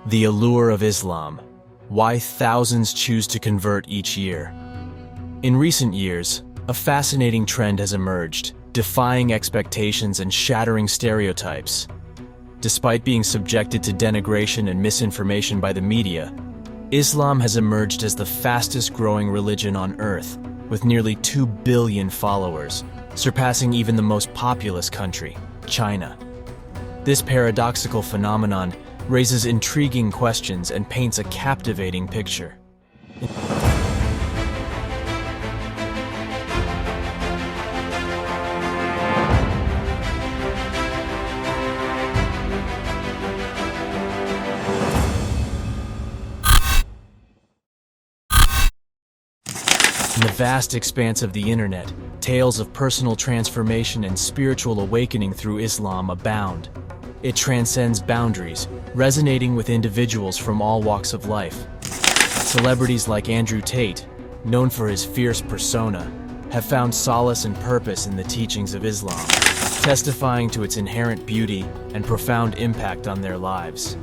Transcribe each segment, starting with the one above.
The allure of Islam. Why thousands choose to convert each year. In recent years, a fascinating trend has emerged, defying expectations and shattering stereotypes. Despite being subjected to denigration and misinformation by the media, Islam has emerged as the fastest-growing religion on earth, with nearly 2 billion followers, surpassing even the most populous country, China. This paradoxical phenomenon raises intriguing questions and paints a captivating picture. In the vast expanse of the internet, tales of personal transformation and spiritual awakening through Islam abound. It transcends boundaries, resonating with individuals from all walks of life. Celebrities like Andrew Tate, known for his fierce persona, have found solace and purpose in the teachings of Islam, testifying to its inherent beauty and profound impact on their lives.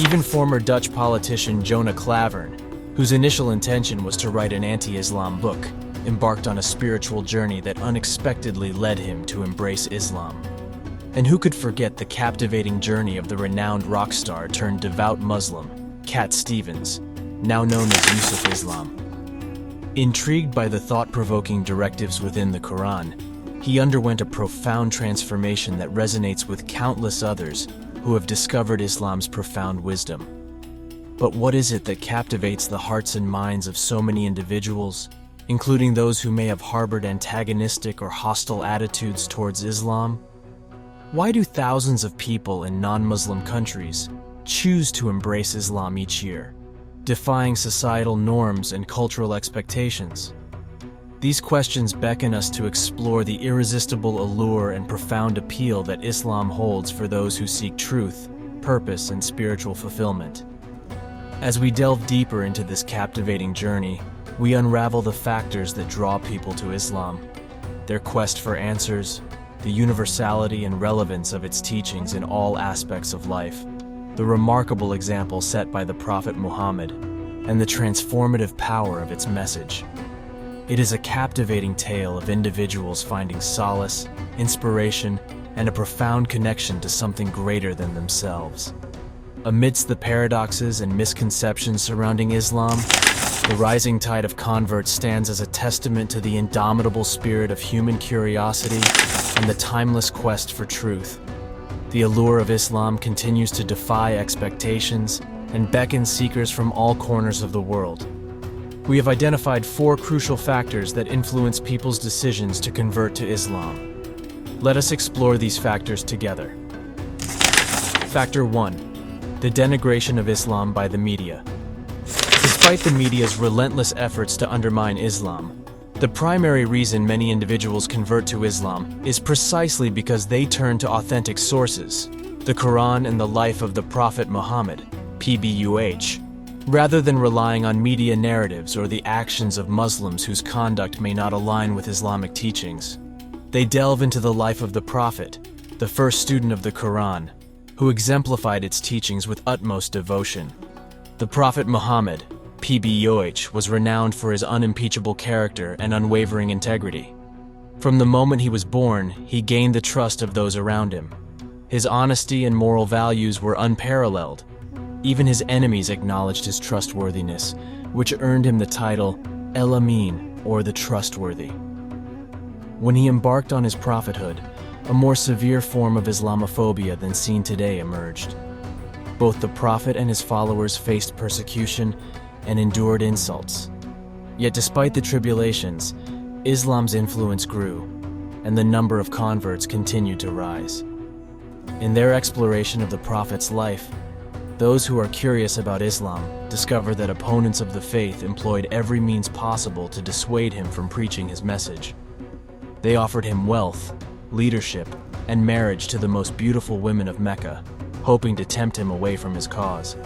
Even former Dutch politician Jonah Clavern, whose initial intention was to write an anti-Islam book, embarked on a spiritual journey that unexpectedly led him to embrace Islam. And who could forget the captivating journey of the renowned rock star turned devout Muslim, Cat Stevens, now known as Yusuf Islam. Intrigued by the thought-provoking directives within the Quran, he underwent a profound transformation that resonates with countless others who have discovered Islam's profound wisdom. But what is it that captivates the hearts and minds of so many individuals, including those who may have harbored antagonistic or hostile attitudes towards Islam? Why do thousands of people in non-Muslim countries choose to embrace Islam each year, defying societal norms and cultural expectations? These questions beckon us to explore the irresistible allure and profound appeal that Islam holds for those who seek truth, purpose, and spiritual fulfillment. As we delve deeper into this captivating journey, we unravel the factors that draw people to Islam, their quest for answers, the universality and relevance of its teachings in all aspects of life, the remarkable example set by the Prophet Muhammad, and the transformative power of its message. It is a captivating tale of individuals finding solace, inspiration, and a profound connection to something greater than themselves. Amidst the paradoxes and misconceptions surrounding Islam, the rising tide of converts stands as a testament to the indomitable spirit of human curiosity and the timeless quest for truth. The allure of Islam continues to defy expectations and beckons seekers from all corners of the world. We have identified 4 crucial factors that influence people's decisions to convert to Islam. Let us explore these factors together. Factor 1. The denigration of Islam by the media. Despite the media's relentless efforts to undermine Islam, the primary reason many individuals convert to Islam is precisely because they turn to authentic sources, the Quran and the life of the Prophet Muhammad, PBUH, rather than relying on media narratives or the actions of Muslims whose conduct may not align with Islamic teachings. They delve into the life of the Prophet, the first student of the Quran, who exemplified its teachings with utmost devotion. The Prophet Muhammad, PBUH, was renowned for his unimpeachable character and unwavering integrity. From the moment he was born, he gained the trust of those around him. His honesty and moral values were unparalleled. Even his enemies acknowledged his trustworthiness, which earned him the title El Amin, or the Trustworthy. When he embarked on his prophethood, a more severe form of Islamophobia than seen today emerged. Both the Prophet and his followers faced persecution and endured insults. Yet despite the tribulations, Islam's influence grew, and the number of converts continued to rise. In their exploration of the Prophet's life, those who are curious about Islam discover that opponents of the faith employed every means possible to dissuade him from preaching his message. They offered him wealth, leadership, and marriage to the most beautiful women of Mecca, hoping to tempt him away from his cause.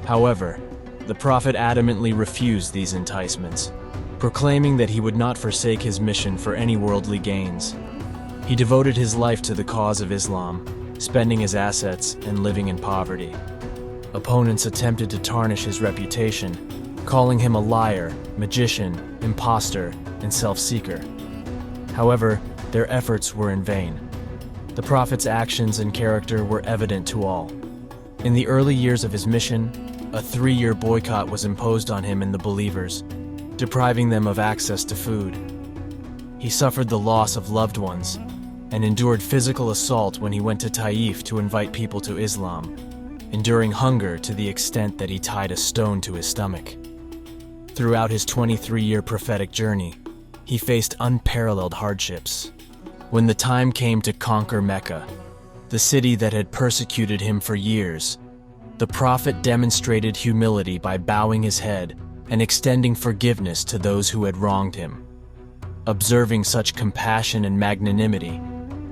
However, the Prophet adamantly refused these enticements, proclaiming that he would not forsake his mission for any worldly gains. He devoted his life to the cause of Islam, spending his assets and living in poverty. Opponents attempted to tarnish his reputation, calling him a liar, magician, imposter, and self-seeker. However, their efforts were in vain. The prophet's actions and character were evident to all. In the early years of his mission, a 3-year boycott was imposed on him and the believers, depriving them of access to food. He suffered the loss of loved ones and endured physical assault when he went to Taif to invite people to Islam, enduring hunger to the extent that he tied a stone to his stomach. Throughout his 23-year prophetic journey, he faced unparalleled hardships. When the time came to conquer Mecca, the city that had persecuted him for years, the prophet demonstrated humility by bowing his head and extending forgiveness to those who had wronged him. Observing such compassion and magnanimity,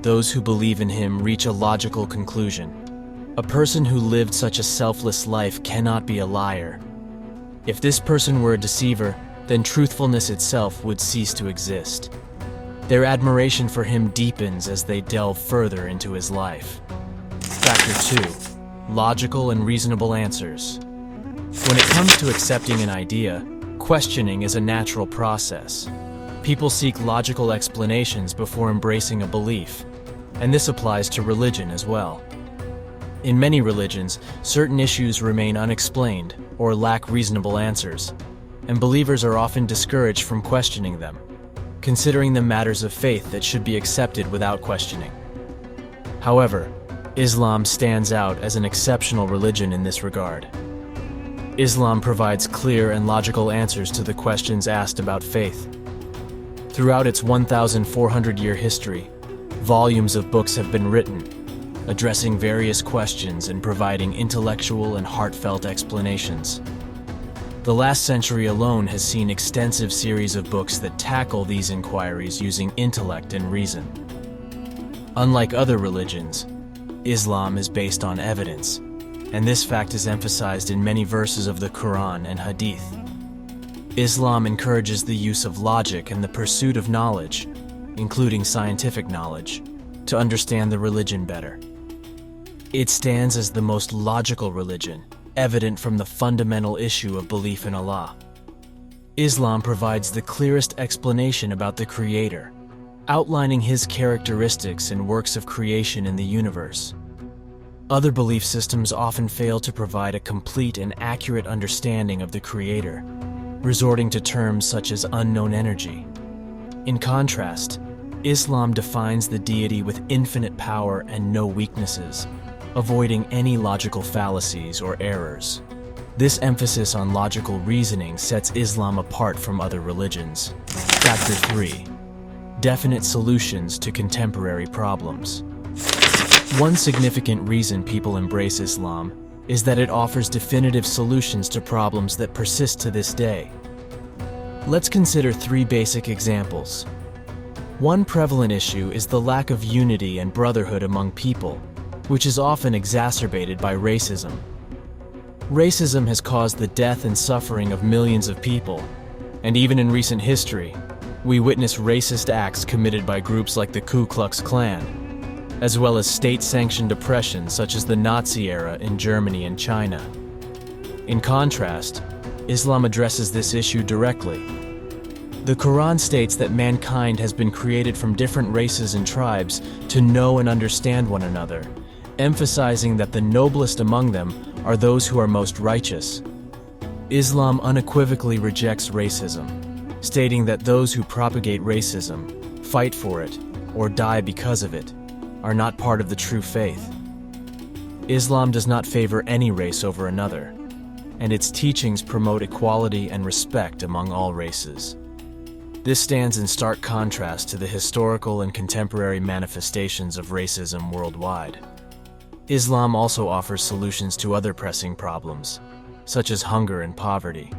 those who believe in him reach a logical conclusion. A person who lived such a selfless life cannot be a liar. If this person were a deceiver, then truthfulness itself would cease to exist. Their admiration for him deepens as they delve further into his life. Factor 2. Logical and reasonable answers. When it comes to accepting an idea, questioning is a natural process. People seek logical explanations before embracing a belief, and this applies to religion as well. In many religions, certain issues remain unexplained or lack reasonable answers, and believers are often discouraged from questioning them, considering them matters of faith that should be accepted without questioning. However, Islam stands out as an exceptional religion in this regard. Islam provides clear and logical answers to the questions asked about faith. Throughout its 1,400-year history, volumes of books have been written, addressing various questions and providing intellectual and heartfelt explanations. The last century alone has seen extensive series of books that tackle these inquiries using intellect and reason. Unlike other religions, Islam is based on evidence, and this fact is emphasized in many verses of the Quran and Hadith. Islam encourages the use of logic and the pursuit of knowledge, including scientific knowledge, to understand the religion better. It stands as the most logical religion, evident from the fundamental issue of belief in Allah. Islam provides the clearest explanation about the Creator, outlining His characteristics and works of creation in the universe. Other belief systems often fail to provide a complete and accurate understanding of the Creator, resorting to terms such as unknown energy. In contrast, Islam defines the deity with infinite power and no weaknesses, avoiding any logical fallacies or errors. This emphasis on logical reasoning sets Islam apart from other religions. Factor 3. Definite solutions to contemporary problems. One significant reason people embrace Islam is that it offers definitive solutions to problems that persist to this day. Let's consider 3 basic examples. One prevalent issue is the lack of unity and brotherhood among people, which is often exacerbated by racism. Racism has caused the death and suffering of millions of people, and even in recent history, we witness racist acts committed by groups like the Ku Klux Klan, as well as state-sanctioned oppression such as the Nazi era in Germany and China. In contrast, Islam addresses this issue directly. The Quran states that mankind has been created from different races and tribes to know and understand one another, emphasizing that the noblest among them are those who are most righteous. Islam unequivocally rejects racism, stating that those who propagate racism, fight for it, or die because of it, are not part of the true faith. Islam does not favor any race over another, and its teachings promote equality and respect among all races. This stands in stark contrast to the historical and contemporary manifestations of racism worldwide. Islam also offers solutions to other pressing problems, such as hunger and poverty.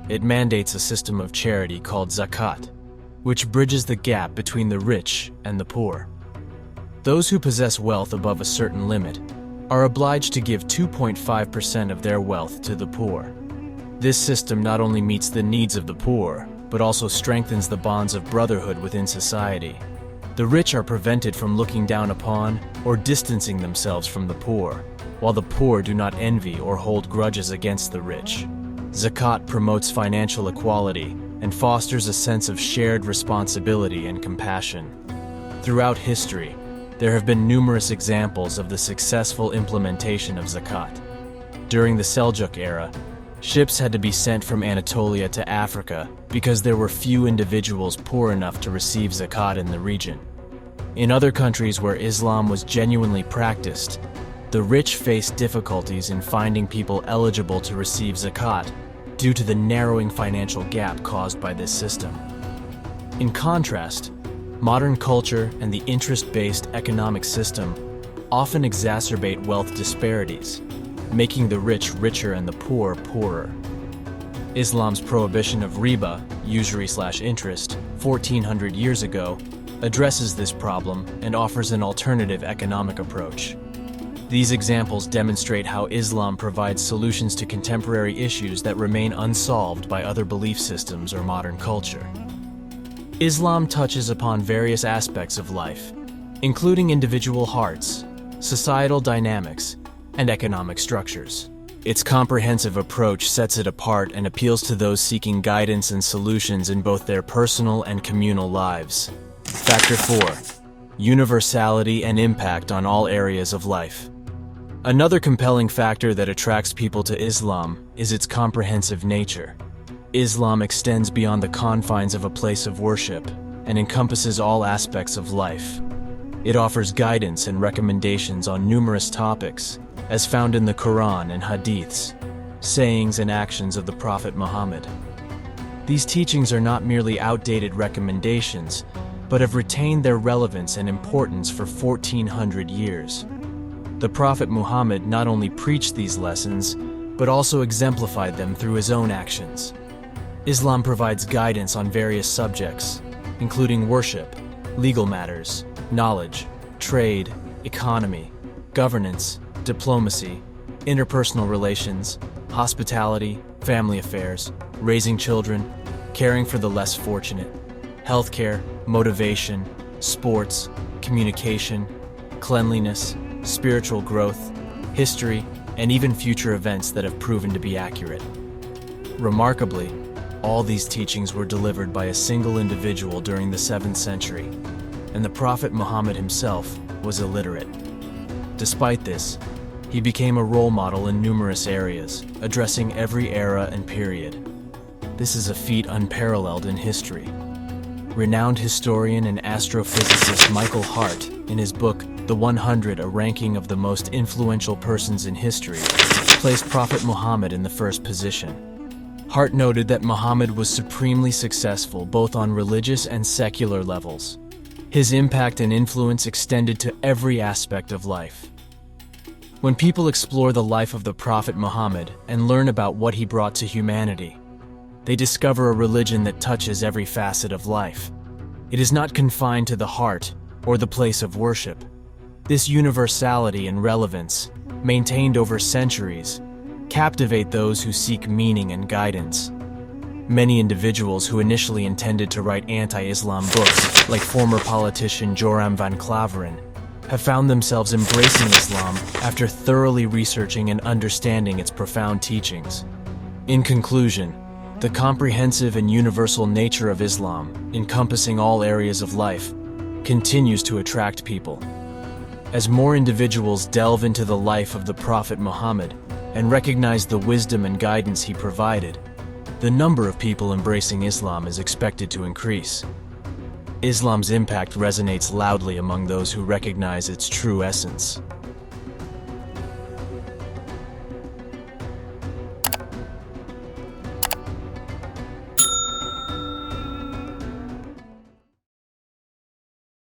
It mandates a system of charity called zakat, which bridges the gap between the rich and the poor. Those who possess wealth above a certain limit are obliged to give 2.5% of their wealth to the poor. This system not only meets the needs of the poor, but also strengthens the bonds of brotherhood within society. The rich are prevented from looking down upon or distancing themselves from the poor, while the poor do not envy or hold grudges against the rich. Zakat promotes financial equality and fosters a sense of shared responsibility and compassion. Throughout history, there have been numerous examples of the successful implementation of zakat. During the Seljuk era, ships had to be sent from Anatolia to Africa because there were few individuals poor enough to receive zakat in the region. In other countries where Islam was genuinely practiced, the rich faced difficulties in finding people eligible to receive zakat due to the narrowing financial gap caused by this system. In contrast, modern culture and the interest-based economic system often exacerbate wealth disparities, making the rich richer and the poor poorer. Islam's prohibition of riba, usury/interest, 1400 years ago, addresses this problem and offers an alternative economic approach. These examples demonstrate how Islam provides solutions to contemporary issues that remain unsolved by other belief systems or modern culture. Islam touches upon various aspects of life, including individual hearts, societal dynamics, and economic structures. Its comprehensive approach sets it apart and appeals to those seeking guidance and solutions in both their personal and communal lives. Factor 4. Universality and impact on all areas of life. Another compelling factor that attracts people to Islam is its comprehensive nature. Islam extends beyond the confines of a place of worship and encompasses all aspects of life. It offers guidance and recommendations on numerous topics, as found in the Quran and Hadiths, sayings and actions of the Prophet Muhammad. These teachings are not merely outdated recommendations, but have retained their relevance and importance for 1400 years. The Prophet Muhammad not only preached these lessons, but also exemplified them through his own actions. Islam provides guidance on various subjects, including worship, legal matters, knowledge, trade, economy, governance, diplomacy, interpersonal relations, hospitality, family affairs, raising children, caring for the less fortunate, healthcare, motivation, sports, communication, cleanliness, spiritual growth, history, and even future events that have proven to be accurate. Remarkably, all these teachings were delivered by a single individual during the 7th century, and the Prophet Muhammad himself was illiterate. Despite this, he became a role model in numerous areas, addressing every era and period. This is a feat unparalleled in history. Renowned historian and astrophysicist Michael Hart, in his book The 100, a ranking of the most influential persons in history, placed Prophet Muhammad in the first position. Hart noted that Muhammad was supremely successful both on religious and secular levels. His impact and influence extended to every aspect of life. When people explore the life of the Prophet Muhammad and learn about what he brought to humanity, they discover a religion that touches every facet of life. It is not confined to the heart or the place of worship. This universality and relevance, maintained over centuries, captivate those who seek meaning and guidance. Many individuals who initially intended to write anti-Islam books, like former politician Joram van Klaveren, have found themselves embracing Islam after thoroughly researching and understanding its profound teachings. In conclusion, the comprehensive and universal nature of Islam, encompassing all areas of life, continues to attract people. As more individuals delve into the life of the Prophet Muhammad and recognize the wisdom and guidance he provided, the number of people embracing Islam is expected to increase. Islam's impact resonates loudly among those who recognize its true essence.